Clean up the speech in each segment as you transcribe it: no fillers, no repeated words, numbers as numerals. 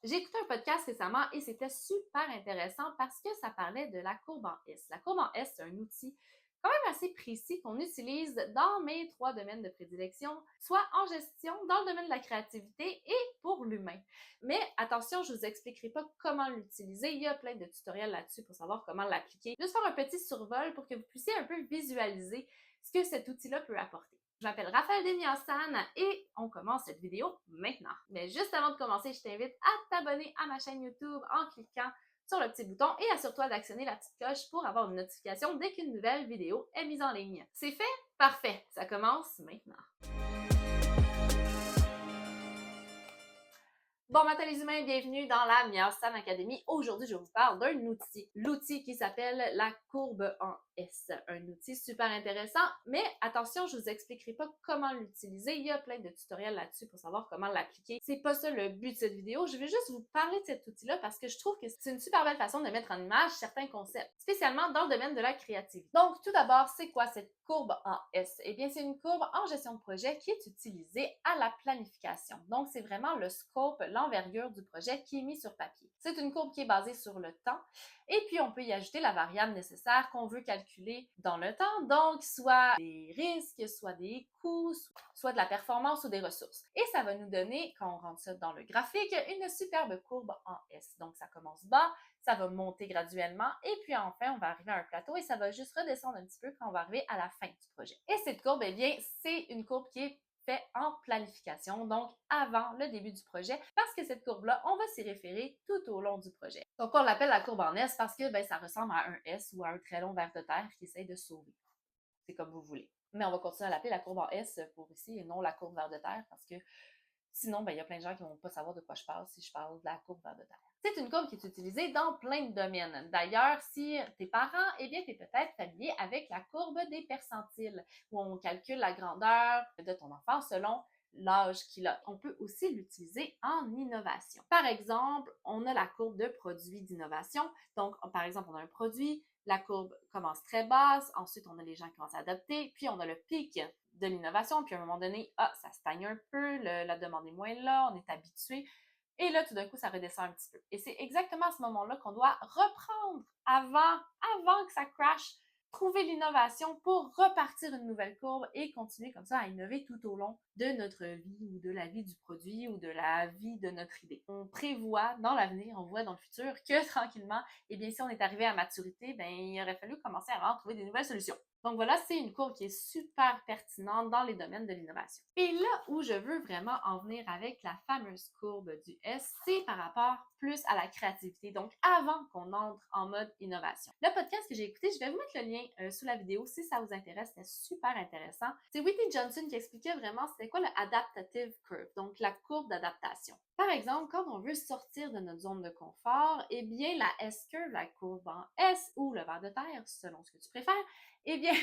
J'ai écouté un podcast récemment et c'était super intéressant parce que ça parlait de la courbe en S. La courbe en S, c'est un outil quand même assez précis qu'on utilise dans mes trois domaines de prédilection, soit en gestion, dans le domaine de la créativité et pour l'humain. Mais attention, je ne vous expliquerai pas comment l'utiliser. Il y a plein de tutoriels là-dessus pour savoir comment l'appliquer. Juste faire un petit survol pour que vous puissiez un peu visualiser ce que cet outil-là peut apporter. Je m'appelle Raphaël Demiansane et on commence cette vidéo maintenant. Mais juste avant de commencer, je t'invite à t'abonner à ma chaîne YouTube en cliquant sur le petit bouton et assure-toi d'actionner la petite cloche pour avoir une notification dès qu'une nouvelle vidéo est mise en ligne. C'est fait? Parfait! Ça commence maintenant. Bon matin les humains, bienvenue dans la Miastan Academy. Aujourd'hui, je vous parle d'un outil. L'outil qui s'appelle la courbe en S. Un outil super intéressant, mais attention, je vous expliquerai pas comment l'utiliser. Il y a plein de tutoriels là-dessus pour savoir comment l'appliquer. C'est pas ça le but de cette vidéo. Je vais juste vous parler de cet outil-là parce que je trouve que c'est une super belle façon de mettre en image certains concepts, spécialement dans le domaine de la créativité. Donc, tout d'abord, c'est quoi cette courbe en S? Eh bien, c'est une courbe en gestion de projet qui est utilisée à la planification. Donc, c'est vraiment le scope, l'envergure du projet qui est mis sur papier. C'est une courbe qui est basée sur le temps et puis on peut y ajouter la variable nécessaire qu'on veut calculer dans le temps, donc soit des risques, soit des coûts, soit de la performance ou des ressources. Et ça va nous donner, quand on rentre ça dans le graphique, une superbe courbe en S. Donc ça commence bas, ça va monter graduellement et puis enfin on va arriver à un plateau et ça va juste redescendre un petit peu quand on va arriver à la fin du projet. Et cette courbe, eh bien, c'est une courbe qui est fait en planification, donc avant le début du projet, parce que cette courbe-là, on va s'y référer tout au long du projet. Donc, on l'appelle la courbe en S parce que ça ressemble à un S ou à un très long ver de terre qui essaye de sauver. C'est comme vous voulez. Mais on va continuer à l'appeler la courbe en S pour ici et non la courbe ver de terre parce que sinon, il y a plein de gens qui ne vont pas savoir de quoi je parle si je parle de la courbe ver de terre. C'est une courbe qui est utilisée dans plein de domaines. D'ailleurs, si tes parents, eh bien, tu es peut-être familier avec la courbe des percentiles, où on calcule la grandeur de ton enfant selon l'âge qu'il a. On peut aussi l'utiliser en innovation. Par exemple, on a la courbe de produit d'innovation. Donc, par exemple, on a un produit, la courbe commence très basse, ensuite on a les gens qui commencent à adopter, puis on a le pic de l'innovation, puis à un moment donné, ça stagne un peu, la demande est moins là, on est habitué. Et là, tout d'un coup, ça redescend un petit peu. Et c'est exactement à ce moment-là qu'on doit reprendre avant que ça crash, trouver l'innovation pour repartir une nouvelle courbe et continuer comme ça à innover tout au long de notre vie ou de la vie du produit ou de la vie de notre idée. On prévoit dans l'avenir, on voit dans le futur que tranquillement, eh bien, si on est arrivé à maturité, il aurait fallu commencer à vraiment trouver des nouvelles solutions. Donc voilà, c'est une courbe qui est super pertinente dans les domaines de l'innovation. Et là où je veux vraiment en venir avec la fameuse courbe du S, c'est par rapport plus à la créativité, donc avant qu'on entre en mode innovation. Le podcast que j'ai écouté, je vais vous mettre le lien sous la vidéo si ça vous intéresse, c'était super intéressant. C'est Whitney Johnson qui expliquait vraiment c'était quoi le adaptative curve, donc la courbe d'adaptation. Par exemple, quand on veut sortir de notre zone de confort, eh bien la S-curve, la courbe en S ou le ver de terre, selon ce que tu préfères, eh bien,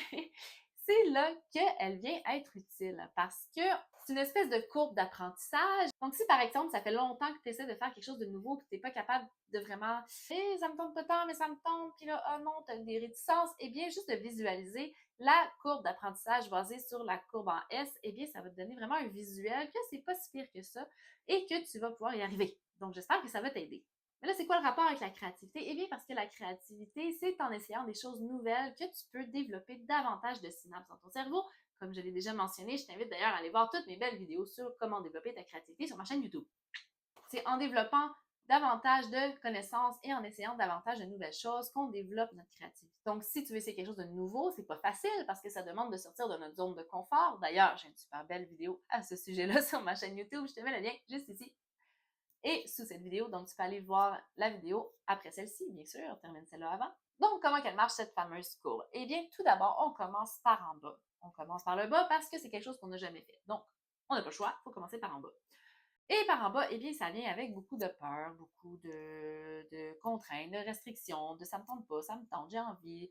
c'est là qu'elle vient être utile parce que c'est une espèce de courbe d'apprentissage. Donc, si par exemple, ça fait longtemps que tu essaies de faire quelque chose de nouveau, que tu n'es pas capable de vraiment ça me tente pas tant, mais ça me tente, puis là, oh non, tu as des réticences, eh bien, juste de visualiser la courbe d'apprentissage basée sur la courbe en S, eh bien, ça va te donner vraiment un visuel que c'est pas si pire que ça et que tu vas pouvoir y arriver. Donc, j'espère que ça va t'aider. Mais là, c'est quoi le rapport avec la créativité? Eh bien, parce que la créativité, c'est en essayant des choses nouvelles que tu peux développer davantage de synapses dans ton cerveau. Comme je l'ai déjà mentionné, je t'invite d'ailleurs à aller voir toutes mes belles vidéos sur comment développer ta créativité sur ma chaîne YouTube. C'est en développant davantage de connaissances et en essayant davantage de nouvelles choses qu'on développe notre créativité. Donc, si tu veux essayer quelque chose de nouveau, c'est pas facile parce que ça demande de sortir de notre zone de confort. D'ailleurs, j'ai une super belle vidéo à ce sujet-là sur ma chaîne YouTube. Je te mets le lien juste ici et sous cette vidéo. Donc, tu peux aller voir la vidéo après celle-ci, bien sûr, termine celle-là avant. Donc, comment qu'elle marche, cette fameuse courbe? Eh bien, tout d'abord, on commence par en bas. On commence par le bas parce que c'est quelque chose qu'on n'a jamais fait. Donc, on n'a pas le choix, il faut commencer par en bas. Et par en bas, eh bien, ça vient avec beaucoup de peur, beaucoup de contraintes, de restrictions, de ça me tente pas, ça me tente, j'ai envie,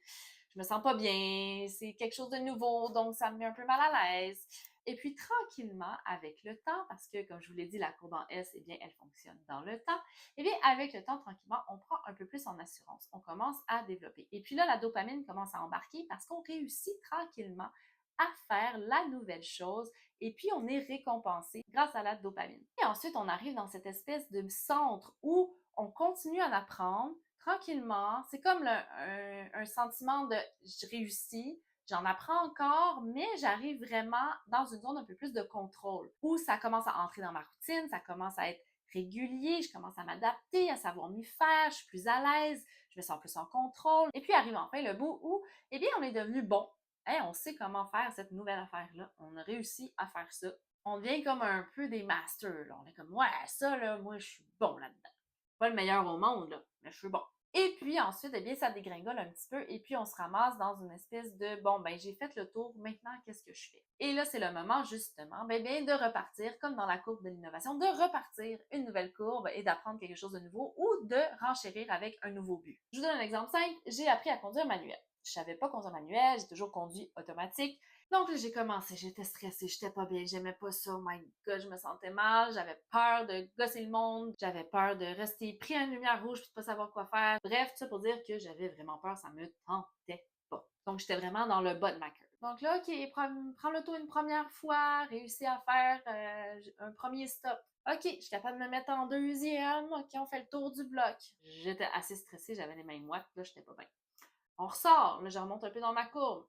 je me sens pas bien, c'est quelque chose de nouveau, donc ça me met un peu mal à l'aise. Et puis tranquillement, avec le temps, parce que comme je vous l'ai dit, la courbe en S, eh bien, elle fonctionne dans le temps, eh bien, avec le temps, tranquillement, on prend un peu plus en assurance. On commence à développer. Et puis là, la dopamine commence à embarquer parce qu'on réussit tranquillement à faire la nouvelle chose et puis on est récompensé grâce à la dopamine. Et ensuite, on arrive dans cette espèce de centre où on continue à en apprendre tranquillement. C'est comme un sentiment de je réussis, j'en apprends encore, mais j'arrive vraiment dans une zone un peu plus de contrôle où ça commence à entrer dans ma routine, ça commence à être régulier, je commence à m'adapter, à savoir m'y faire, je suis plus à l'aise, je me sens plus en contrôle. Et puis arrive enfin le bout où, eh bien, on est devenu bon. Hey, on sait comment faire cette nouvelle affaire-là. On a réussi à faire ça. On devient comme un peu des masters. Là. On est comme, ouais, ça, là, moi, je suis bon là-dedans. Pas le meilleur au monde, là, mais je suis bon. Et puis ensuite, eh bien, ça dégringole un petit peu et puis on se ramasse dans une espèce de bon, ben j'ai fait le tour, maintenant qu'est-ce que je fais? Et là, c'est le moment justement ben, bien, de repartir, comme dans la courbe de l'innovation, de repartir une nouvelle courbe et d'apprendre quelque chose de nouveau ou de renchérir avec un nouveau but. Je vous donne un exemple simple, j'ai appris à conduire manuel. Je savais pas conduire manuel, j'ai toujours conduit automatique. Donc là, j'ai commencé, j'étais stressée, j'étais pas bien, j'aimais pas ça, oh my god, je me sentais mal, j'avais peur de gosser le monde, j'avais peur de rester pris à une lumière rouge puis de pas savoir quoi faire. Bref, tout ça pour dire que j'avais vraiment peur, ça me tentait pas. Donc j'étais vraiment dans le bas de ma queue. Donc là, ok, prends l'auto une première fois, réussis à faire un premier stop. Ok, je suis capable de me mettre en deuxième, ok, on fait le tour du bloc. J'étais assez stressée, j'avais les mains moites, là, j'étais pas bien. On ressort, là, je remonte un peu dans ma courbe.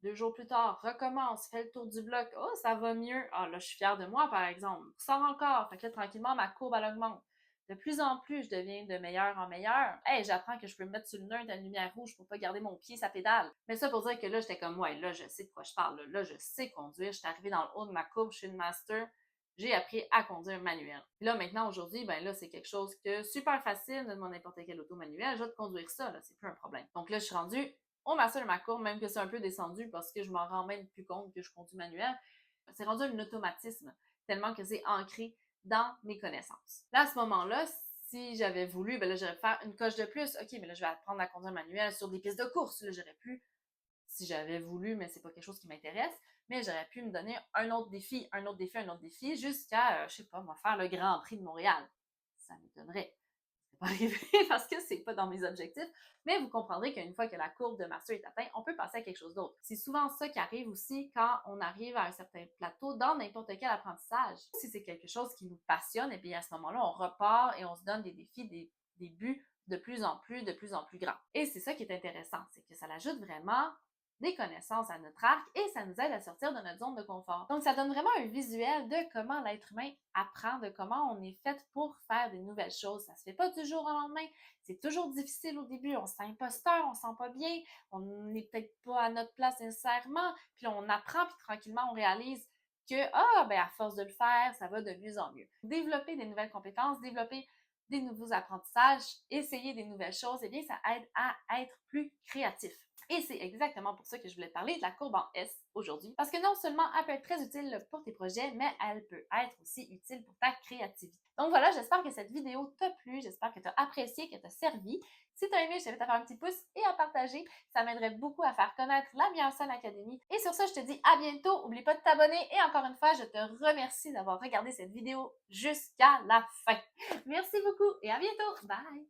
2 jours plus tard, recommence, fais le tour du bloc. Oh, ça va mieux. Ah, là, je suis fière de moi, par exemple. Sors encore. Fait que là, tranquillement, ma courbe, elle augmente. De plus en plus, je deviens de meilleur en meilleur. Hey, j'apprends que je peux me mettre sur le nœud d'une lumière rouge pour pas garder mon pied sa pédale. Mais ça pour dire que là, j'étais comme, ouais, là, je sais de quoi je parle. Là, je sais conduire. Je suis arrivée dans le haut de ma courbe, je suis une master. J'ai appris à conduire manuel. Puis là, maintenant, aujourd'hui, ben là, c'est quelque chose que super facile, donne-moi n'importe quel auto manuel, je vais te conduire ça, là, c'est plus un problème. Donc là, je suis rendue au master de ma courbe, même que c'est un peu descendu parce que je m'en rends même plus compte que je conduis manuel. C'est rendu un automatisme, tellement que c'est ancré dans mes connaissances. Là, à ce moment-là, si j'avais voulu, ben là, j'aurais pu faire une coche de plus. OK, mais là, je vais apprendre à conduire manuel sur des pistes de course. Là, j'aurais pu, si j'avais voulu, mais c'est pas quelque chose qui m'intéresse, mais j'aurais pu me donner un autre défi, un autre défi, un autre défi, jusqu'à, je sais pas, moi, faire le Grand Prix de Montréal. Ça m'étonnerait. C'est pas arrivé parce que c'est pas dans mes objectifs, mais vous comprendrez qu'une fois que la courbe de master est atteinte, on peut passer à quelque chose d'autre. C'est souvent ça qui arrive aussi quand on arrive à un certain plateau dans n'importe quel apprentissage. Si c'est quelque chose qui nous passionne, et bien à ce moment-là, on repart et on se donne des défis, des buts de plus en plus grands. Et c'est ça qui est intéressant, c'est que ça l'ajoute vraiment des connaissances à notre arc et ça nous aide à sortir de notre zone de confort. Donc, ça donne vraiment un visuel de comment l'être humain apprend, de comment on est fait pour faire des nouvelles choses. Ça se fait pas du jour au lendemain. C'est toujours difficile au début. On se sent imposteur, on se sent pas bien, on n'est peut-être pas à notre place nécessairement. Puis on apprend, puis tranquillement, on réalise que, à force de le faire, ça va de mieux en mieux. Développer des nouvelles compétences, développer des nouveaux apprentissages, essayer des nouvelles choses, eh bien, ça aide à être plus créatif. Et c'est exactement pour ça que je voulais te parler de la courbe en S aujourd'hui, parce que non seulement elle peut être très utile pour tes projets, mais elle peut être aussi utile pour ta créativité. Donc voilà, j'espère que cette vidéo t'a plu, j'espère que tu as apprécié, que t'a servi. Si tu as aimé, je t'invite à faire un petit pouce et à partager. Ça m'aiderait beaucoup à faire connaître la Bienséanne Académie. Et sur ça, je te dis à bientôt. N'oublie pas de t'abonner. Et encore une fois, je te remercie d'avoir regardé cette vidéo jusqu'à la fin. Merci beaucoup et à bientôt. Bye!